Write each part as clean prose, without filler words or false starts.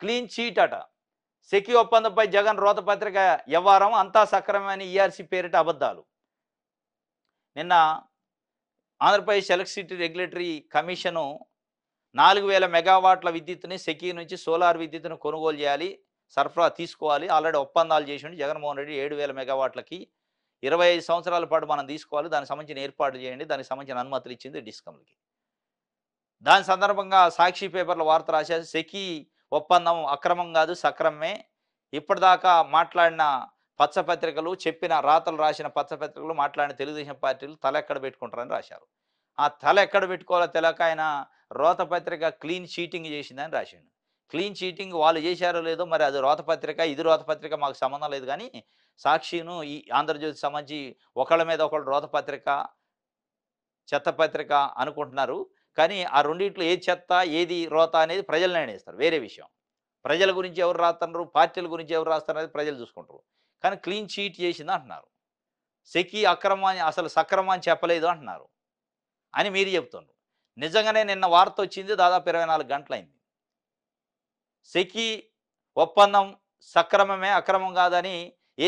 Clean cheat అట. SECI ఒప్పందంపై జగన్ రోతపత్రిక వ్యవహారం అంతా సక్రమమైన ఈఆర్సీ పేరిట అబద్ధాలు. నిన్న ఆంధ్రప్రదేశ్ ఎలక్ట్రిసిటీ రెగ్యులేటరీ కమిషను 4000 మెగావాట్ల విద్యుత్తుని సెకీ నుంచి సోలార్ విద్యుత్తును కొనుగోలు చేయాలి, సరఫరా తీసుకోవాలి. ఆల్రెడీ ఒప్పందాలు చేసిండు జగన్మోహన్ రెడ్డి 7000 మెగావాట్లకి 25 సంవత్సరాల పాటు మనం తీసుకోవాలి. దానికి సంబంధించిన ఏర్పాట్లు చేయండి. దానికి సంబంధించిన అనుమతులు ఇచ్చింది డిస్కంలకి. దాని సందర్భంగా సాక్షి పేపర్లో వార్త రాశారు. సెకీ ఒప్పందం అక్రమం కాదు, సక్రమమే. ఇప్పటిదాకా మాట్లాడిన పచ్చపత్రికలు, చెప్పిన రాతలు రాసిన పచ్చపత్రికలు, మాట్లాడిన తెలుగుదేశం పార్టీలు తల ఎక్కడ పెట్టుకుంటారని రాశారు. ఆ తల ఎక్కడ పెట్టుకోవాలో తెలియక ఆయన రోతపత్రిక క్లీన్ చీటింగ్ చేసిందని రాసిండు. క్లీన్ చీటింగ్ వాళ్ళు చేశారో లేదో మరి, అది రోతపత్రిక ఇది రోతపత్రిక మాకు సంబంధం లేదు. కానీ సాక్షిను ఈ ఆంధ్రజ్యోతి సంబంధించి ఒకళ్ళ మీద ఒకళ్ళు రోతపత్రిక చెత్తపత్రిక అనుకుంటున్నారు. కానీ ఆ రెండిట్లో ఏది చెత్త ఏది రోత అనేది ప్రజలు నిర్ణయిస్తారు, వేరే విషయం. ప్రజల గురించి ఎవరు రాస్తున్నారు, పార్టీల గురించి ఎవరు రాస్తారు అనేది ప్రజలు చూసుకుంటారు. కానీ క్లీన్ చీట్ చేసింది అంటున్నారు. సెకీ అక్రమాన్ని అసలు సక్రమాన్ని చెప్పలేదు అంటున్నారు అని మీరు చెప్తున్నారు. నిజంగానే నిన్న వార్త వచ్చింది, దాదాపు 24 గంటలైంది. సెకీ ఒప్పందం సక్రమమే, అక్రమం కాదని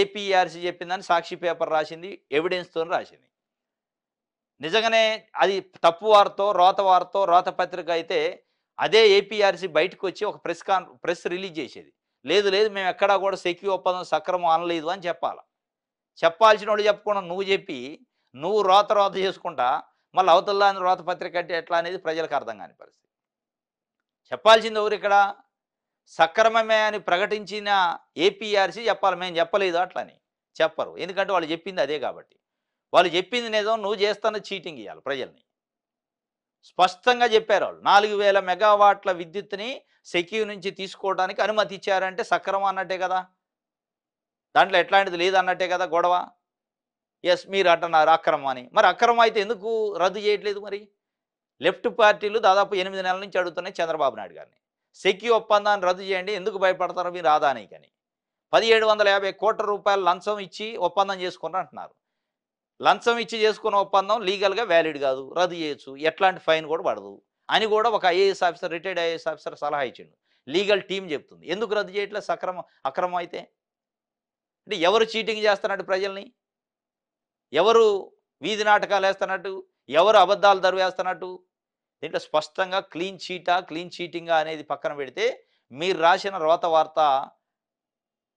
ఏపీఆర్సీ చెప్పిందని సాక్షి పేపర్ రాసింది, ఎవిడెన్స్తో రాసింది. నిజంగానే అది తప్పు వార్తో రోత పత్రిక అయితే అదే ఏపీఆర్సీ బయటకు వచ్చి ఒక ప్రెస్ రిలీజ్ చేసేది. లేదు లేదు మేము ఎక్కడా కూడా సెకీ ఒప్పందం సక్రమం అనలేదు అని చెప్పాలి. చెప్పాల్సిన వాడు చెప్పకుండా నువ్వు చెప్పి నువ్వు రోత చేసుకుంటా మళ్ళీ అవతల రోత పత్రిక అంటే ఎట్లా అనేది ప్రజలకు అర్థం కాని పరిస్థితి. చెప్పాల్సింది ఎవరు ఇక్కడ? సక్రమమే అని ప్రకటించిన ఏపీఆర్సీ చెప్పాలి, మేము చెప్పలేదు అట్లని చెప్పరు. ఎందుకంటే వాళ్ళు చెప్పింది అదే కాబట్టి. వాళ్ళు చెప్పింది నిజం, నువ్వు చేస్తున్న చీటింగ్ ఇవ్వాలి ప్రజల్ని. స్పష్టంగా చెప్పారు వాళ్ళు. 4000 మెగావాట్ల విద్యుత్తుని సెకీ నుంచి తీసుకోవడానికి అనుమతి ఇచ్చారంటే సక్రమం అన్నట్టే కదా, దాంట్లో ఎట్లాంటిది లేదన్నట్టే కదా గొడవ. ఎస్ మీరు అంటున్నారు అక్రమం అని. మరి అక్రమం అయితే ఎందుకు రద్దు చేయట్లేదు? మరి లెఫ్ట్ పార్టీలు దాదాపు 8 నెలల నుంచి అడుగుతున్నాయి చంద్రబాబు నాయుడు గారిని, సెకీ ఒప్పందాన్ని రద్దు చేయండి, ఎందుకు భయపడతారు మీరు ఆదానికని. 1750 కోట్ల రూపాయలు లంచం ఇచ్చి ఒప్పందం చేసుకున్నారు అంటున్నారు. లంచం ఇచ్చి చేసుకున్న ఒప్పందం లీగల్గా వ్యాలిడ్ కాదు, రద్దు చేయొచ్చు, ఎట్లాంటి ఫైన్ కూడా పడదు అని కూడా ఒక IAS officer, retired IAS officer సలహా ఇచ్చిండు. లీగల్ టీం చెప్తుంది. ఎందుకు రద్దు చేయట్లేదు అక్రమం అయితే? అంటే ఎవరు చీటింగ్ చేస్తున్నట్టు ప్రజల్ని, ఎవరు వీధి నాటకాలు వేస్తున్నట్టు, ఎవరు అబద్ధాలు దరివేస్తున్నట్టు? దీంట్లో స్పష్టంగా క్లీన్ చీటింగా అనేది పక్కన పెడితే మీరు రాసిన రోత వార్త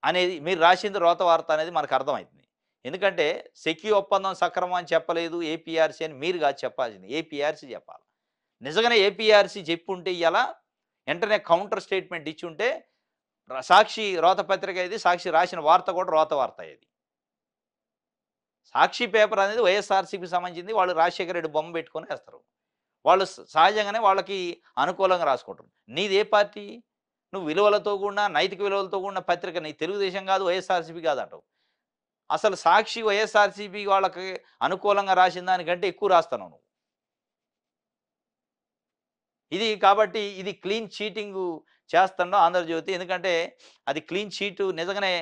అనేది, మీరు రాసింది రోత వార్త అనేది మనకు అర్థమవుతుంది. ఎందుకంటే సెకీ ఒప్పందం సక్రమం అని చెప్పలేదు ఏపీఆర్సీ అని మీరు కాదు చెప్పాల్సింది, ఏపీఆర్సీ చెప్పాలి. నిజంగానే ఏపీఆర్సీ చెప్పుంటే ఇలా వెంటనే కౌంటర్ స్టేట్మెంట్ ఇచ్చి ఉంటే సాక్షి రోత పత్రిక ఇది, సాక్షి రాసిన వార్త కూడా రోత వార్త ఇది. సాక్షి పేపర్ అనేది వైఎస్ఆర్సీపీకి సంబంధించింది. వాళ్ళు రాజశేఖర రెడ్డి బొమ్మ పెట్టుకొని వేస్తారు. వాళ్ళు సహజంగానే వాళ్ళకి అనుకూలంగా రాసుకుంటారు. నీదే పార్టీ? నువ్వు విలువలతో కూడిన నైతిక విలువలతో కూడిన పత్రిక నీ తెలుగుదేశం కాదు, వైఎస్ఆర్సీపీ కాదు అంటావు. అసలు సాక్షి వైఎస్ఆర్సీపీ వాళ్ళకి అనుకూలంగా రాసిన దానికంటే ఎక్కువ రాస్తాను నువ్వు. ఇది కాబట్టి ఇది క్లీన్ చీటింగ్ చేస్తాను ఆంధ్రజ్యోతి. ఎందుకంటే అది క్లీన్ చీటు. నిజంగానే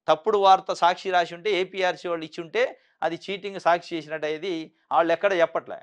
తప్పుడు వార్త సాక్షి రాసి ఉంటే ఏపీఆర్సీ వాళ్ళు ఇచ్చి ఉంటే అది చీటింగ్ సాక్షి చేసినట్టు అయ్యేది. వాళ్ళు ఎక్కడ చెప్పట్లే.